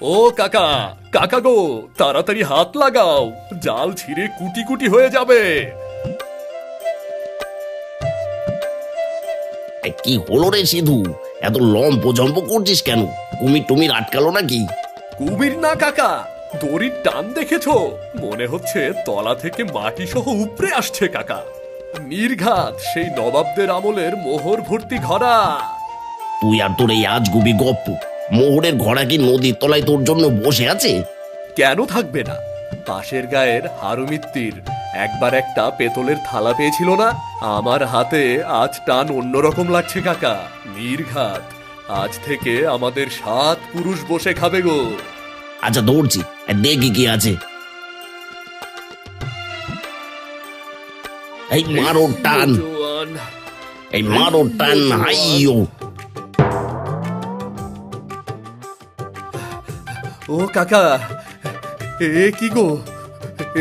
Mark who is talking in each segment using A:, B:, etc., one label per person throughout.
A: ও কাকা, কাকা গো, তাড়াতাড়ি হাত লাগাও, জাল ছিঁড়ে কুটি কুটি হয়ে যাবে।
B: কি হলো রে সিধু? এত লম্প জম্প করছিস কেন? কুমির টুমির আটকালো নাকি?
A: কুমির না কাকা, দড়ির টান দেখেছো? মনে হচ্ছে তলা থেকে মাটি সহ উপড়ে আসছে কাকা। নির্ঘাত সেই নবাবদের আমলের মোহর ভর্তি ঘোড়া।
B: তুই আর তোর এই আজগুবি গপ্প। মোহরের ঘোড়া কি নদীর তলায় তোর জন্য বসে আছে?
A: কেন থাকবে না? পাশের গায়ের হারুমিত্তির একবার একটা পেতলের থালা পেয়েছিল না? আমার হাতে আজ টান অন্যরকম লাগছে কাকা। নির্ঘাত আজ থেকে আমাদের 7 পুরুষ বসে খাবে গো।
B: আচ্ছা দৌড়ছি, দেখি কি আছে। এই মারো টান,
A: জোয়ান,
B: এই মারো টান, হাইয়ো।
A: ও কাকা, এ কি গো?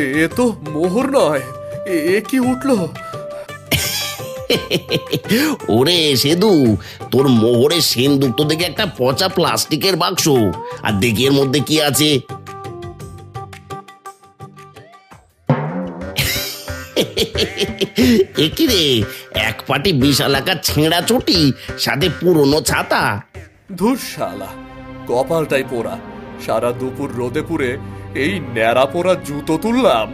A: এ তো মোহর নয়, এ কি উঠলো?
B: ওরে সেদু, তোর মোহরের সিন্দুক তো দেখে একটা পচা প্লাস্টিকের বাক্স। আর দেখি এর মধ্যে কি আছে। একই রে, এক পাটি বিশাল আকার ছেঁড়া চটি, সাথে পুরনো ছাতা।
A: ধুর শালা, কপালটাই পোড়া। সারা দুপুর রোদে পুড়ে এই ন্যাড়া পোড়া জুতো তুললাম।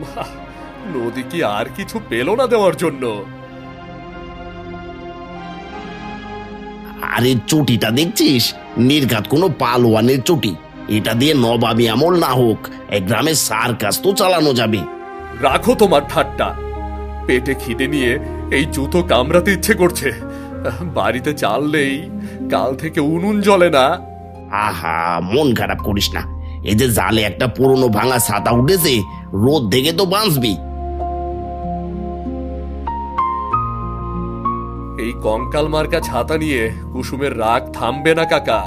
A: নদী কি আর কিছু পেল না দেওয়ার জন্য?
B: আরে চটিটা দেখছিস? নির্ঘাত কোনো পালোয়ানের চটি। এটা দিয়ে নবাবী আমল না হোক, এই গ্রামের সার্কাস তো চালানো যাবে।
A: রাখো তোমার ঠাট্টা। পেটে খিদে নিয়ে এই জুতো কামড়াতে ইচ্ছে করছে। বাড়িতে চাল নেই, কাল থেকে উনুন জ্বলে না।
B: আহা, মন খারাপ করিস না। এই যে জালে একটা পুরনো ভাঙা ছাতা উঠেছে, রোদ থেকে তো বাঁচবি।
A: এই কঙ্কাল মার্কা ছাতা নিয়ে কুসুমের রাগ থামবে না কাকা।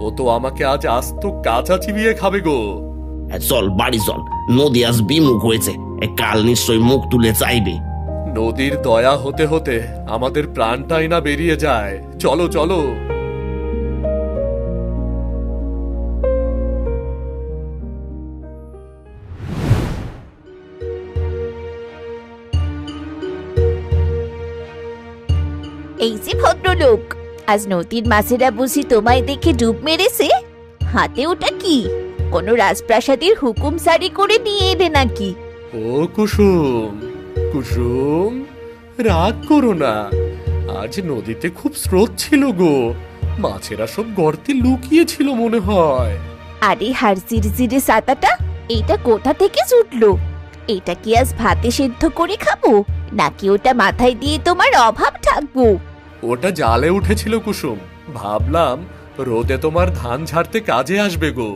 A: ও তো আমাকে আজ আস্ত কাঁচা চিবিয়ে খাবে গো।
B: চল বাড়ি চল, নদী আজ বিমুখ হয়েছে, কাল নিশ্চয়ই মুখ তুলে চাইবে।
A: নদীর দয়া হতে হতে আমাদের প্রাণটাই না বেরিয়ে যায়। চলো চলো।
C: এই যে ভদ্রলোক, আজ নদীর মাছেরা বুঝি তোমায় দেখে ডুব মেরেছে? হাতে ওটা কি? কোনো রাজপ্রাসাদের হুকুম জারি করে নিয়ে এলে নাকি?
A: ও কুসুম, কুসুম, রাগ করো না। আজ নদীতে খুব স্রোত ছিল গো। মাছেরা সব গর্তে লুকিয়েছিল মনে হয়।
C: আরে হার জিরে সাতাটা, এটা কোথা থেকে জুটলো? এটা কি আজ ভাতে সেদ্ধ করে খাবো, নাকি ওটা মাথায় দিয়ে তোমার অভাব থাকবো?
A: ওটা জালে উঠেছিল কুসুম, ভাবলাম রোদে তোমার ধান ঝাড়তে কাজে আসবে গো।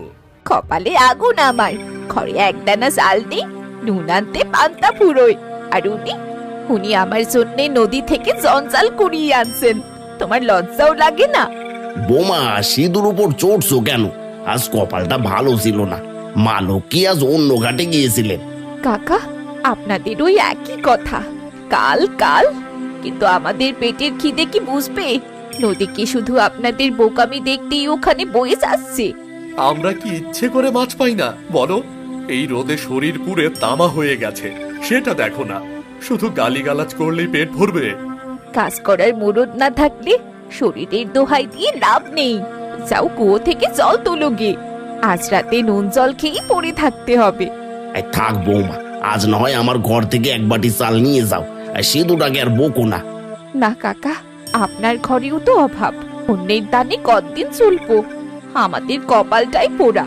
C: কপালে আগুন আমার, ঘরে একদানা চাল নেই, নুন আনতে পান্তা ফুরোয়। আর উনি আমার জন্য নদী থেকে জঞ্জাল কুড়িয়ে আনছেন। তোমার লজ্জাও লাগে না?
B: বোমা, সিঁদুর উপর চড়ছো কেন? আজ কপালটা ভালো ছিল না। মা লক্ষ্মী আজ অন্য ঘাটে গিয়েছিলেন।
C: কাকা, আপনাদের ওই একই কথা। কাল কাল, কিন্তু আমাদের পেটের খিদে কি বুঝবে? নদী কি শুধু আপনাদের বোকামি দেখতেই ওখানে বয়ে যাচ্ছে?
A: আমরা কি ইচ্ছে করে মাছ পাই না বলো? এই রোদে শরীর পুড়ে তামা হয়ে গেছে, সেটা দেখো না। শুধু গালিগালাজ করলেই পেট ভরবে?
C: কাজ করার মুরদ না থাকলে শরীরের দোহাই দিয়ে লাভ নেই। যাও কুয়ো থেকে জল তোলো গে। আজ রাতে নুন জল খেয়েই পড়ে থাকতে হবে।
B: থাক বৌমা, আজ না হয় আমার ঘর থেকে এক বাটি চাল নিয়ে যাও। সিঁদুরটাকে আর বকো না।
C: না কাকা, আপনার ঘরেও তো অভাব। অন্যের দানে কতদিন চলবো? আমাদের কপালটাই পোড়া।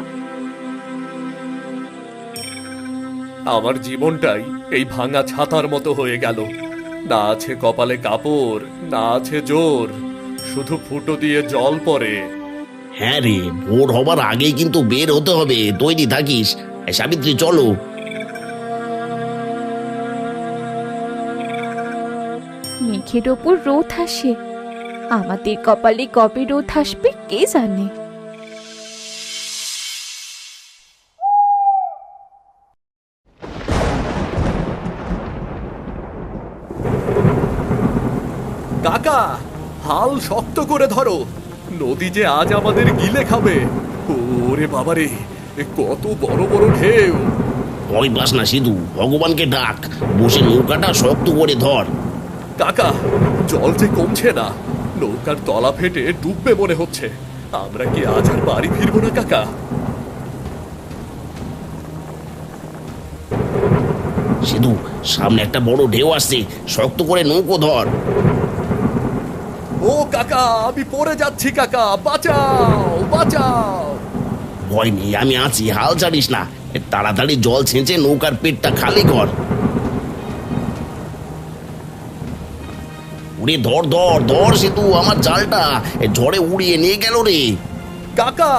A: আমার জীবনটাই এই ভাঙা ছাতার মতো হয়ে গেল। না আছে কপালে কাপড়, না আছে জোর, শুধু ফুটো দিয়ে জল পড়ে।
B: হ্যাঁ রে, ভোর হবার আগেই কিন্তু বের হতে হবে। তৈরি থাকিস। সাবিত্রী চলো।
C: মেঘের ওপর রোদ আসে, আমাদের কপালে কবে রোদ আসবে কে জানে।
A: কাকা, হাল শক্ত করে ধরো। নদী যে আজ আমাদের গিলে খাবে। ওরে বাবারে, কত বড় বড় ঢেউ!
B: ভয় পাস না সিধু, ভগবানকে ডাক, বসে নৌকাটা শক্ত করে ধর।
A: কাকা, জল যে কমছে না, নৌকার তলা ফেটে ডুববে মনে হচ্ছে। আমরা কি আজ আর বাড়ি ফিরবো না কাকা?
B: সিধু, সামনে একটা বড় ঢেউ আসছে, শক্ত করে নৌকো ধর।
A: ও কাকা, আমি পড়ে যাচ্ছি কাকা, বাঁচাও বাঁচাও!
B: ভয় নেই, আমি আছি, হাল ছাড়িস না। তাড়াতাড়ি জল ছেঁচে নৌকার পেটটা খালি কর। উড়ে ধর ধর ধর সিধু, আমার জালটা ঝড়ে উড়িয়ে নিয়ে গেল রে।
A: কাকা,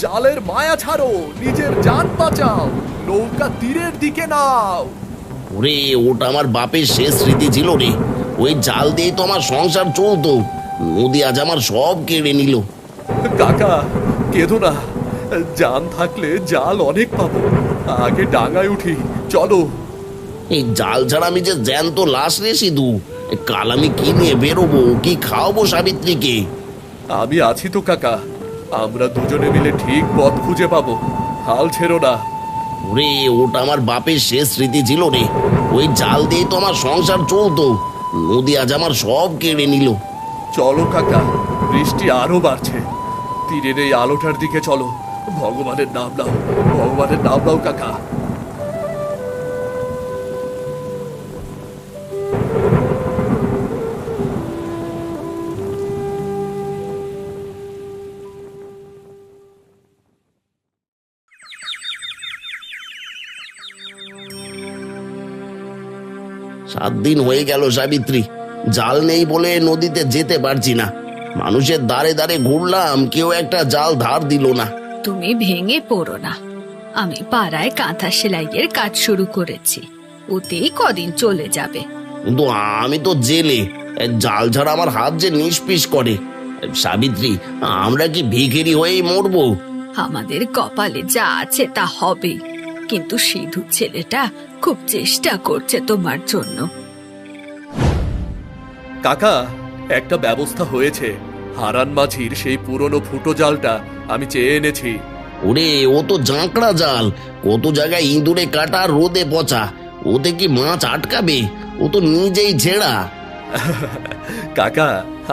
A: জালের মায়া ছাড়ো, নিজের জান বাঁচাও, নৌকা তীরের দিকে নাও।
B: ওরে, ওটা আমার বাপের শেষ স্মৃতি ছিল রে। ওই জাল দিয়ে তো আমার সংসার চলতো, নদী আজ আমার সব কেড়ে নিল।
A: কাকা, কেঁদো না, জান থাকলে জাল অনেক পাবো। আগে ডাঙায় উঠি, চলো।
B: এই জাল ছাড়া আমি যে জ্যান্ত লাশ রে সিধু। কাল আমি কি নিয়ে বেরোবো, কি খাওয়াবো সাবিত্রীকে?
A: আমি আছি তো কাকা, আমরা দুজনে মিলে ঠিক পথ খুঁজে পাবো, হাল ছেড়ো না।
B: ওরে, ওটা আমার বাপের শেষ স্মৃতি ছিল রে। ওই জাল দিয়ে তো আমার সংসার চলতো, নদী আজ আমার সব কেড়ে নিল।
A: চলো কাকা, বৃষ্টি আরো বাড়ছে, তীরের এই আলোটার দিকে চলো। ভগবানের নাম নাও, ভগবানের নাম নাও কাকা।
B: সাত দিন হয়ে গেল সাবিত্রী, জাল নেই বলে নদীতে যেতে পারছি না। মানুষের দ্বারে দ্বারে ঘুরলাম, কেউ একটা জাল ধার দিল না।
D: তুমি ভেঙে পড়ো না, আমি পাড়ায় কাঁথা সেলাইয়ের কাজ শুরু করেছি, ওতেই কদিন চলে যাবে।
B: কিন্তু আমি তো জেলে, জাল ছাড়া আমার হাত যে নিষ্পিস করে। সাবিত্রী, আমরা কি ভিখারি হয়েই মরবো?
D: আমাদের কপালে যা আছে তা হবে, কিন্তু সিধু ছেলেটা খুব চেষ্টা করছে তোমার জন্য।
A: কাকা, একটা ব্যবস্থা হয়েছে। হারান মাঝির সেই পুরনো ফুটো জালটা আমি চেয়ে এনেছি।
B: ওরে, ও তো জাঁকড়া জাল, কত জায়গায় ইঁদুরে কাটা আর রোদে পচা, ওতে কি মাছ আটকাবে? ও তো নিজেই ছেঁড়া।
A: কাকা,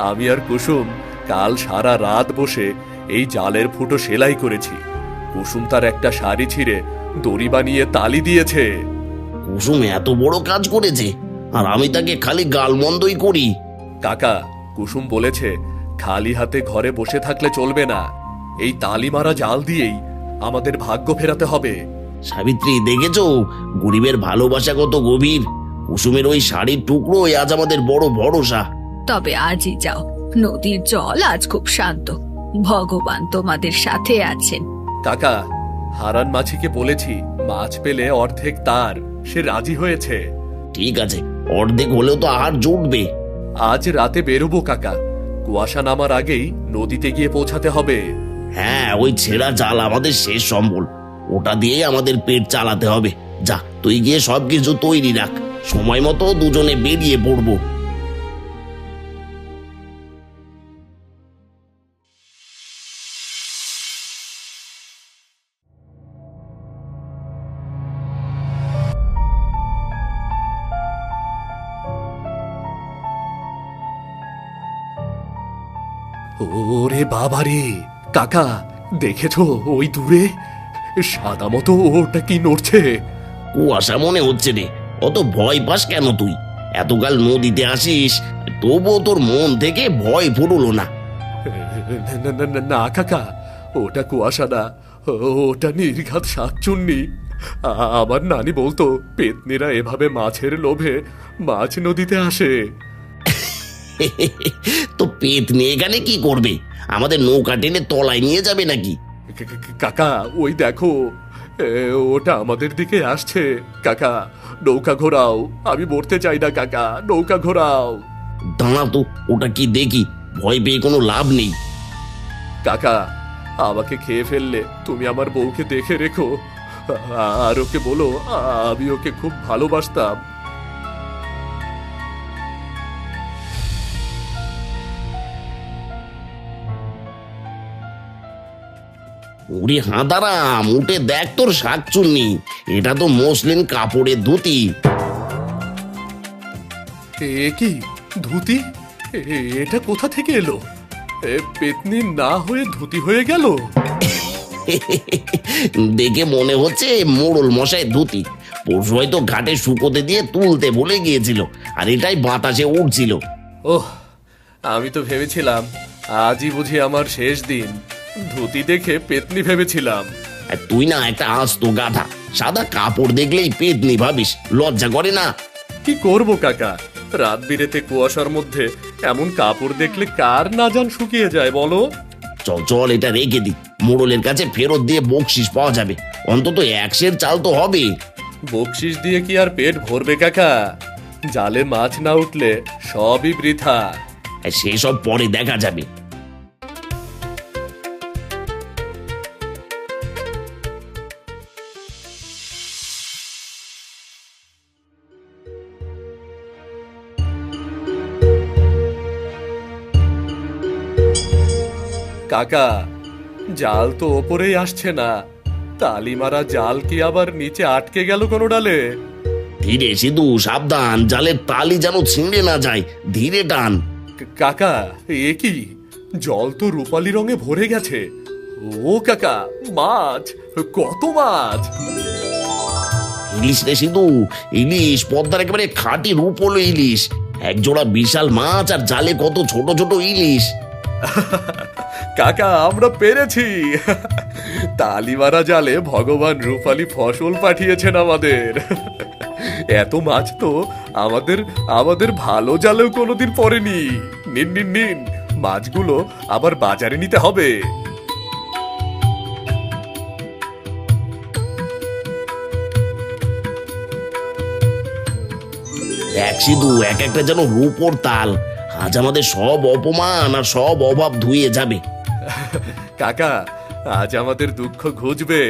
A: আমি আর কুসুম কাল সারা রাত বসে এই জালের ফুটো সেলাই করেছি। কুসুম তার একটা শাড়ি ছিঁড়ে দড়ি বানিয়ে তালি দিয়েছে।
B: কুসুম এত বড় কাজ করেছে, আর আমি তাকে খালি গালমন্দই করি।
A: কাকা, কুসুম বলেছে খালি হাতে ঘরে বসে থাকলে চলবে না, এই তালি মারা জাল দিয়েই আমাদের ভাগ্য ফেরাতে হবে।
B: সাবিত্রী, দেখেছো গরিবের ভালোবাসা কত গভীর? কুসুমের ওই শাড়ির টুকরোই আজ আমাদের বড় ভরসা।
D: তবে আজই যাও, নদীর জল আজ খুব শান্ত, ভগবান তোমাদের সাথে আছেন।
A: কাকা, হারান মাঝিকে বলেছি মাছ পেলে অর্ধেক তার, সে রাজি হয়েছে।
B: ঠিক আছে, অর্ধেক হলেও তো আহার জুটবে।
A: আজ রাতে বেরোবো কাকা, কুয়াশা নামার আগেই নদীতে গিয়ে পৌঁছাতে হবে।
B: হ্যাঁ, ওই ছেঁড়া জাল আমাদের শেষ সম্বল, ওটা দিয়ে আমাদের পেট চালাতে হবে। যা, তুই গিয়ে সবকিছু তৈরি রাখ, সময় মতো দুজনে বেরিয়ে পড়বো।
A: ওরে বাবারে, কাকা দেখেছো ওই দূরে সাদা মতো ওটা কি নড়ছে?
B: কুয়াশা মনে হচ্ছে রে। অত ভয় পাস কেন তুই? এতকাল নদীতে আসিস, তবুও তোর মন থেকে ভয় ফুরলো না।
A: না কাকা, ওটা কুয়াশা না, ওটা নির্ঘাত শাকচুন্নি। আমার নানি বলতো পেতনিরা এভাবে মাছের লোভে মাছ নদীতে আসে।
B: তো পেট নিয়ে এখানে কি করবে? আমাদের নৌকা টেনে তলায় নিয়ে যাবে নাকি?
A: কাকা, ওই দেখো, ওটা আমাদের দিকে আসছে। কাকা, নৌকা ঘোরাও, আমি মরতে চাই না কাকা, নৌকা ঘোরাও।
B: দাঁড়া তো, ওটা কি দেখি, ভয় পেয়ে কোনো লাভ নেই।
A: কাকা, আমাকে খেয়ে ফেললে তুমি আমার বউকে দেখে রেখো, আর ওকে বলো আমি ওকে খুব ভালোবাসতাম।
B: ওরে হাঁদারাম, উঠে দেখ তোর শাকচুন্নি, এটা তো মসলিন কাপড়ের ধুতি।
A: এ কি ধুতি? এটা কোথা থেকে এলো? পেতনি না হয়ে ধুতি হয়ে গেল।
B: দেখে মনে হচ্ছে মোড়ল মশাই ধুতি। পরশু হয়তো ঘাটে শুকোতে দিয়ে তুলতে ভুলে গিয়েছিল, আর এটাই বাতাসে উঠছিল।
A: ওহ, আমি তো ভেবেছিলাম আজই বুঝি আমার শেষ দিন। ধুতি দেখে পেতনি ভেবেছিলাম।
B: আর তুই না একটা আস্ত গাধা, সাদা কাপড় দেখলেই পেতনি ভাবিস, লজ্জা করে না?
A: কি করব কাকা, রাত বিরেতে কুয়াশার মধ্যে এমন কাপড় দেখলে কার না জান শুকিয়ে যায় বলো।
B: চল চল, এটা রেখে দি, মোড়লের কাছে ফেরত দিয়ে বকশিস পাওয়া যাবে, অন্তত 1 সের চাল তো হবে।
A: বকশিস দিয়ে কি আর পেট ভরবে কাকা? জালে মাছ না উঠলে সবই বৃথা।
B: আর সেসব পরে দেখা যাবে।
A: কাকা, জাল তো ওপরেই আসছে না, তালি মারা জাল কি আবার নিচে আটকে গেল কোনো ডালে?
B: ধীরে সিধু, সাবধান, জালের তালি যেন ছিঁড়ে না যায়, ধীরে টান।
A: কাকা, এ কি? জল তো রূপালি রঙে ভরে গেছে। ও কাকা, মাছ, কত মাছ!
B: ইলিশ রে সিধু, ইলিশ, পদ্মার একেবারে খাঁটি রূপোল ইলিশ। একজোড়া বিশাল মাছ আর জালে কত ছোট ছোট ইলিশ।
A: কাকা, আমরা পেরেছি। তালিমারা জালে ভগবান রূপালী ফসল পাঠিয়েছেন আমাদের। এত মাছ তো আমাদের আমাদের ভালো জালেও কোনোদিন পড়েনি। নিন নিন নিন, মাছগুলো আবার বাজারে নিতে হবে।
B: দেখ সিধু, এক একটা যেন রূপোর তাল। আজ আমাদের সব অপমান আর সব অভাব ধুয়ে যাবে।
A: কাকা, আজ আমাদের দুঃখ ঘুচবে।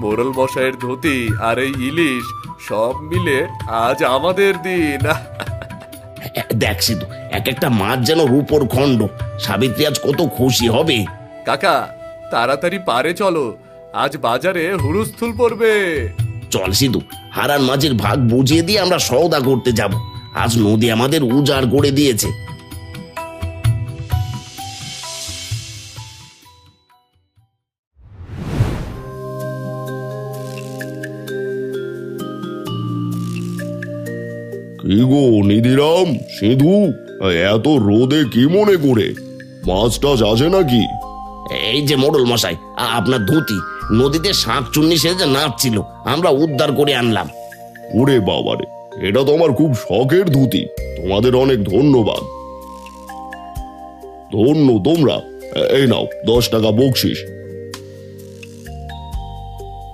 A: মোড়ল মশাইয়ের ধুতি আর এই ইলিশ সব মিলে আজ আমাদের দিন।
B: দেখ সিধু, এক একটা মাছ যেন রূপোর খণ্ড। সাবিত্রী আজ কত খুশি হবে।
A: কাকা, তাড়াতাড়ি পারে চলো, আজ বাজারে হুলস্থুল পড়বে।
B: চল সিধু, হারান মাঝির ভাগ বুঝিয়ে দিয়ে আমরা সওদা করতে যাব। আজ নদী আমাদের উজাড় করে দিয়েছে।
E: কি গো নিধিরাম, সিধু, এত রোদে কি মনে করে? মাছ টাছ আছে নাকি?
B: এই যে মোড়ল মশাই, আপনার ধুতি নদীতে শাঁখ চুন্নি সেজে নাচছিল, আমরা উদ্ধার করে আনলাম।
E: ওরে বাবারে, এটা তো আমার খুব শখের ধুতি, তোমাদের অনেক ধন্যবাদ। ধন্য তোমরা। এই নাও 10 টাকা বকশিস।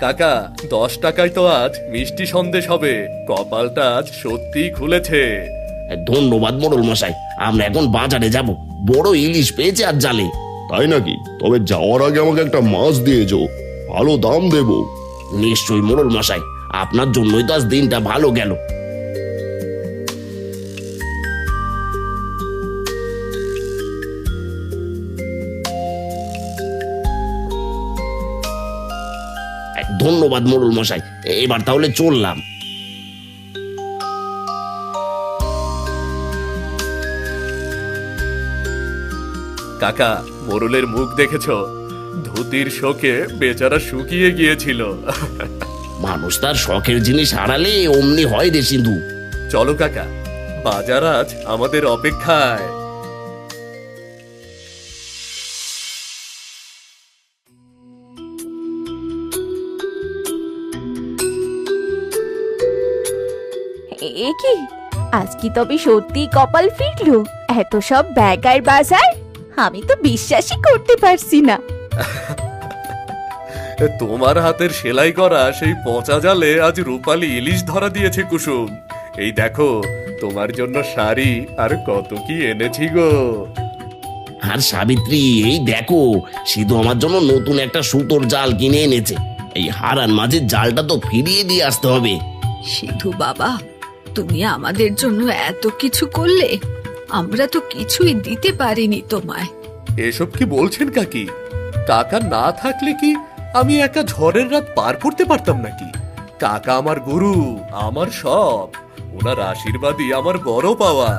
A: কাকা, 10 টাকায় তো আজ মিষ্টি সন্দেশ হবে। কপালটা আজ সত্যিই খুলেছে।
B: ধন্যবাদ মোড়ল মশাই, আমরা এখন বাজারে যাব, বড় ইলিশ পেয়েছে আর জালে।
E: তাই নাকি? তবে যাওয়ার আগে আমাকে একটা মাছ দিয়ে যেও, ভালো দাম দেবো।
B: নিশ্চয়ই মোড়ল মশাই, আপনার জন্যই তো আজ দিনটা ভালো গেল। ধন্যবাদ মোড়ল মশাই, এবার তাহলে চললাম।
A: কাকা, মোরলের মুখ দেখেছো? ধুতির শোকে বেচারা শুকিয়ে গিয়েছিল।
B: মানুষ তার শখের জিনিস হারালে অমনি হয় রে সিন্ধু।
A: চলো কাকা, বাজার আজ আমাদের অপেক্ষায়।
C: এ কি, আজ কি তবে সত্যি কপাল ফিরলো? এত সব ব্যাগ আর বাজার, আমি তো বিশ্বাসই করতে পারছি না।
A: তোমার হাতের সেলাই করা সেই পচা জালে আজ রূপালী ইলিশ ধরা দিয়েছে কুসুম। এই দেখো, তোমার জন্য শাড়ি আর কত কি এনেছি গো।
B: আর সাবিত্রী, এই দেখো, সিধু আমার জন্য নতুন একটা সুতোর জাল কিনে এনেছে। এই হারান মাঝির জালটা তো ফিরিয়ে দিয়ে আসতে হবে।
D: সিধু বাবা, তুমি আমাদের জন্য এত কিছু করলে, আমরা তো কিছুই দিতে পারিনি তোমায়।
A: এসব কি বলছেন কাকি? কাকা না থাকলে কি আমি একা ঝড়ের রাত পার করতে পারতাম নাকি? কাকা আমার গুরু, আমার সব। ওনার আশীর্বাদই আমার বড় পাওয়া।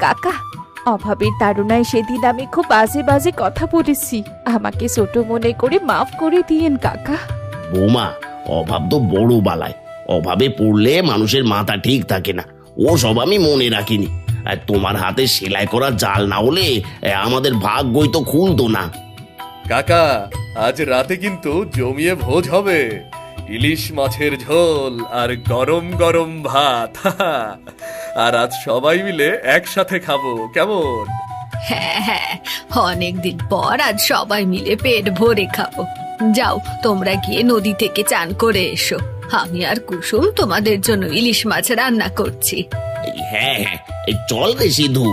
C: কাকা, অভাবের তাড়নায় সেদিন আমি খুব বাজে বাজে কথা বলেছি, আমাকে ছোট মনে করে মাফ করে দিয়েন কাকা।
B: বৌমা, অভাব তো বড় বালায়। অভাবে পড়লে মানুষের মাথা ঠিক থাকে না, ও সব আমি মনে রাখিনি। আর তোমার হাতে সেলাই করা জাল না হলে আমাদের ভাগ্যই তো খুলতো না।
A: কাকা, আজ রাতে কিন্তু জমিয়ে ভোজ হবে। ইলিশ মাছের ঝোল আর গরম গরম ভাত। আর আজ সবাই মিলে একসাথে খাবো, কেমন?
D: হ্যাঁ হ্যাঁ, অনেকদিন পর আজ সবাই মিলে পেট ভরে খাবো। যাও, তোমরা গিয়ে নদী থেকে চান করে এসো। আমি আর কুসুম তোমাদের জন্য ইলিশ মাছ রান্না করছি।
B: হ্যাঁ হ্যাঁ, এই চল রে সিধু।